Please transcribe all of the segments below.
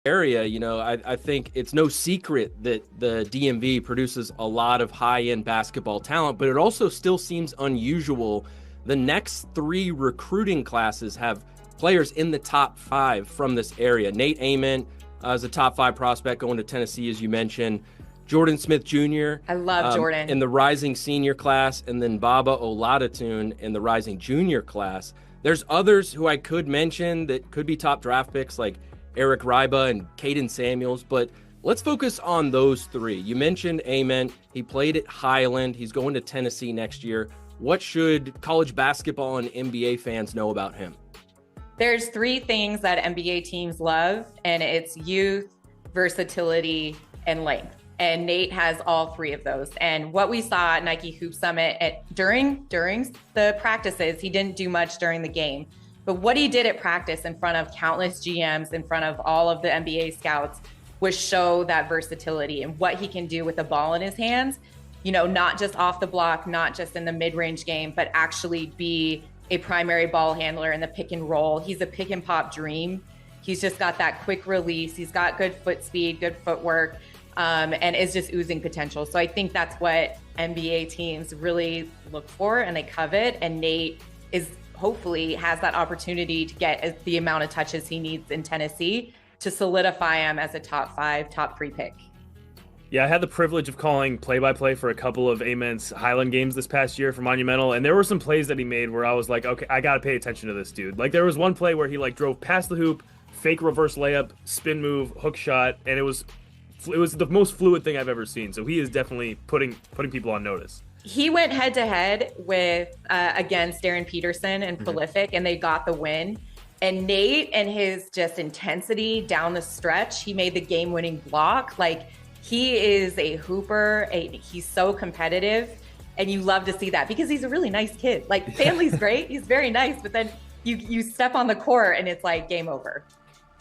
area, I think it's no secret that the DMV produces a lot of high-end basketball talent, but it also still seems unusual. The next three recruiting classes have players in the top 5 from this area. Nate Ament is a top 5 prospect going to Tennessee, as you mentioned. Jordan Smith Jr. I love Jordan in the rising senior class, and then Baba Olatunji in the rising junior class. There's others who I could mention that could be top draft picks, like Eric Ryba and Caden Samuels, but let's focus on those three. You mentioned Ament. He played at Highland. He's going to Tennessee next year. What should college basketball and NBA fans know about him? There's 3 things that NBA teams love, and it's youth, versatility, and length. And Nate has all 3 of those. And what we saw at Nike Hoop Summit during the practices, he didn't do much during the game. But what he did at practice in front of countless GMs, in front of all of the NBA scouts, was show that versatility and what he can do with the ball in his hands, not just off the block, not just in the mid-range game, but actually be a primary ball handler in the pick and roll. He's a pick and pop dream. He's just got that quick release. He's got good foot speed, good footwork, and is just oozing potential. So I think that's what NBA teams really look for and they covet. And Nate hopefully has that opportunity to get the amount of touches he needs in Tennessee to solidify him as a top 5, top 3 pick. Yeah, I had the privilege of calling play-by-play for a couple of Ament's Highland games this past year for Monumental, and there were some plays that he made where I was like, okay, I got to pay attention to this dude. Like, there was one play where he, drove past the hoop, fake reverse layup, spin move, hook shot, and it was the most fluid thing I've ever seen. So he is definitely putting people on notice. He went head-to-head with against Darren Peterson and Prolific, and they got the win. And Nate and his just intensity down the stretch, he made the game-winning block. He is a hooper. He's so competitive, and you love to see that because he's a really nice kid. Family's great. He's very nice, but then you step on the court and it's game over.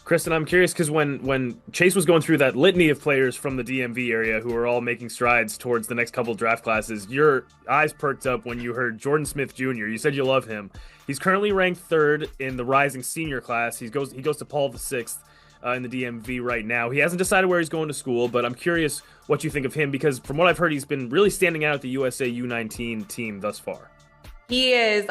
Krysten, I'm curious because when Chase was going through that litany of players from the DMV area who are all making strides towards the next couple draft classes, your eyes perked up when you heard Jordan Smith Jr. You said you love him. He's currently ranked 3rd in the rising senior class. He goes to Paul VI in the DMV right now. He hasn't decided where he's going to school, but I'm curious what you think of him because from what I've heard, he's been really standing out at the USA U19 team thus far. He is,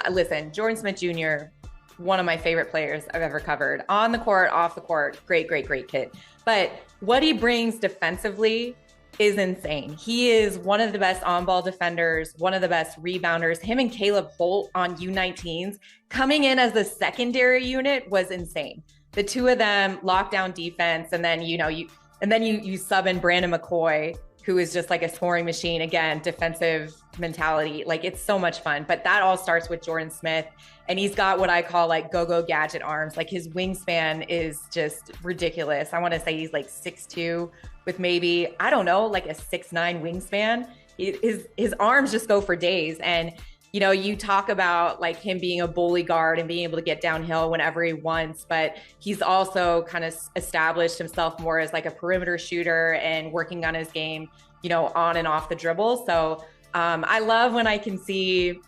Jordan Smith Jr., one of my favorite players I've ever covered. On the court, off the court, great kid. But what he brings defensively is insane. He is one of the best on-ball defenders, one of the best rebounders. Him and Caleb Holt on U19s coming in as the secondary unit was insane. The 2 of them lock down defense, and then you sub in Brandon McCoy, who is just a scoring machine. Again, defensive mentality. It's so much fun. But that all starts with Jordan Smith. And he's got what I call go-go gadget arms. His wingspan is just ridiculous. I want to say he's 6'2" with maybe, I don't know, a 6'9" wingspan. His arms just go for days. And, you talk about him being a bully guard and being able to get downhill whenever he wants, but he's also kind of established himself more as a perimeter shooter and working on his game, on and off the dribble. So I love when I can see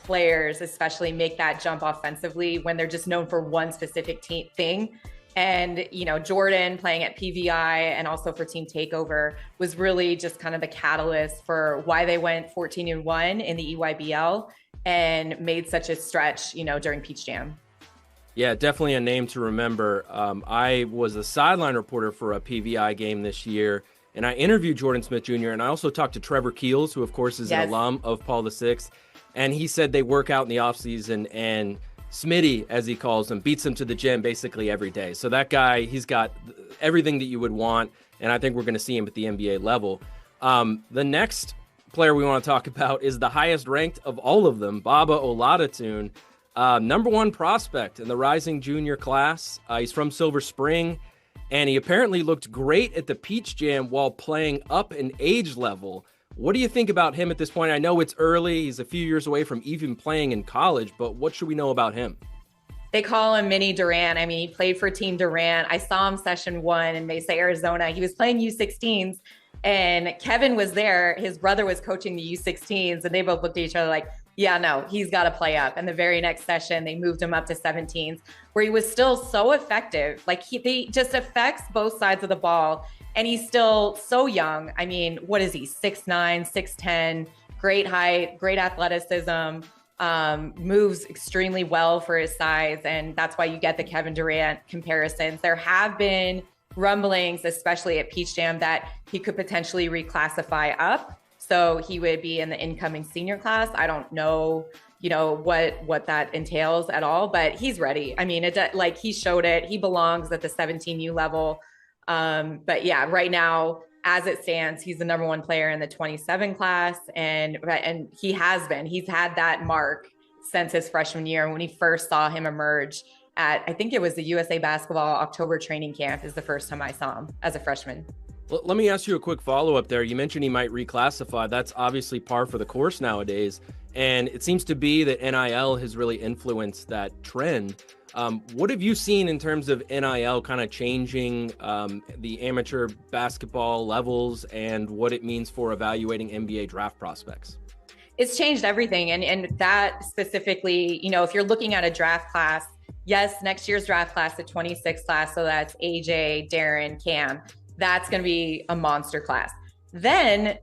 players especially make that jump offensively when they're just known for one specific thing. And, Jordan playing at PVI and also for Team Takeover was really just kind of the catalyst for why they went 14-1 in the EYBL and made such a stretch, during Peach Jam. Yeah, definitely a name to remember. I was a sideline reporter for a PVI game this year, and I interviewed Jordan Smith Jr., and I also talked to Trevor Keels, who, of course, is an alum of Paul VI. And he said they work out in the offseason, and Smitty, as he calls him, beats him to the gym basically every day. So that guy, he's got everything that you would want, and I think we're going to see him at the NBA level. The next player we want to talk about is the highest ranked of all of them, Baba Olatunji, number 1 prospect in the rising junior class. He's from Silver Spring, and he apparently looked great at the Peach Jam while playing up an age level. What do you think about him at this point? I know it's early. He's a few years away from even playing in college, but what should we know about him? They call him Mini Durant. He played for Team Durant. I saw him session 1 in Mesa, Arizona. He was playing U16s, and Kevin was there. His brother was coaching the U16s, and they both looked at each other Yeah, no, he's got to play up. And the very next session, they moved him up to 17s, where he was still so effective. Like he just affects both sides of the ball. And he's still so young. I mean, what is he? 6'9", 6'10", great height, great athleticism, moves extremely well for his size. And that's why you get the Kevin Durant comparisons. There have been rumblings, especially at Peach Jam, that he could potentially reclassify up. So he would be in the incoming senior class. I don't know, what that entails at all, but he's ready. I mean, he showed it. He belongs at the 17U level. But yeah, right now, as it stands, he's the number one player in the 27 class. And he's had that mark since his freshman year. When he first saw him emerge at, I think it was the USA Basketball October training camp is the first time I saw him as a freshman. Well, let me ask you a quick follow-up there. You mentioned he might reclassify. That's obviously par for the course nowadays. And it seems to be that NIL has really influenced that trend. What have you seen in terms of NIL kind of changing the amateur basketball levels and what it means for evaluating NBA draft prospects? It's changed everything. And that specifically, if you're looking at a draft class, yes, next year's draft class, the 26 class. So that's AJ, Darren, Cam. That's going to be a monster class. Then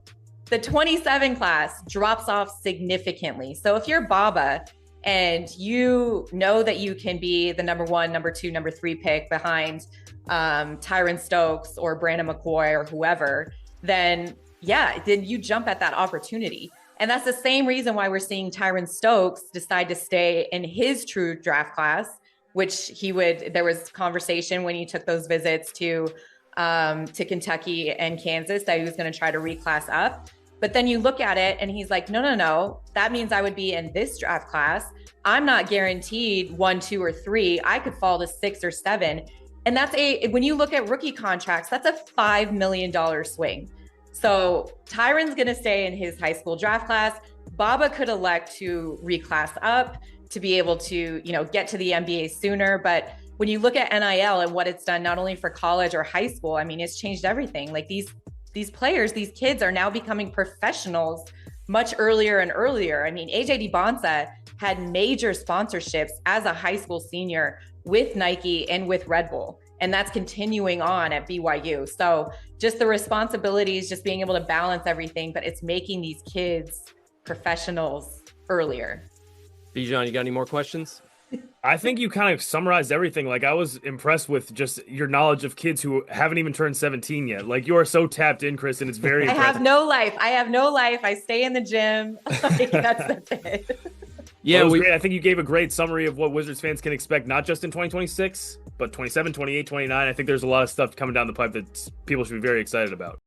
the 27 class drops off significantly. So if you're Baba and you know that you can be the number 1, number 2, number 3 pick behind Tyron Stokes or Brandon McCoy or whoever, then you jump at that opportunity. And that's the same reason why we're seeing Tyron Stokes decide to stay in his true draft class, which there was conversation when he took those visits to Kentucky and Kansas that he was going to try to reclass up. But then you look at it and he's like, no, that means I would be in this draft class. I'm not guaranteed 1, 2, or 3. I could fall to 6 or 7. And when you look at rookie contracts, that's a $5 million swing. So Tyron's going to stay in his high school draft class. Baba could elect to reclass up to be able to, get to the NBA sooner. But when you look at NIL and what it's done, not only for college or high school, I mean, it's changed everything. Like these players, these kids are now becoming professionals much earlier and earlier. I mean, AJ DiBonsa had major sponsorships as a high school senior with Nike and with Red Bull. And that's continuing on at BYU. So just the responsibilities, just being able to balance everything, but it's making these kids professionals earlier. Bijan, you got any more questions? I think you kind of summarized everything. Like, I was impressed with just your knowledge of kids who haven't even turned 17 yet. Like, you are so tapped in, Krysten. It's very impressive. I have no life. I stay in the gym. That's it. Yeah, well, great. I think you gave a great summary of what Wizards fans can expect, not just in 2026, but 27, 28, 29. I think there's a lot of stuff coming down the pipe that people should be very excited about.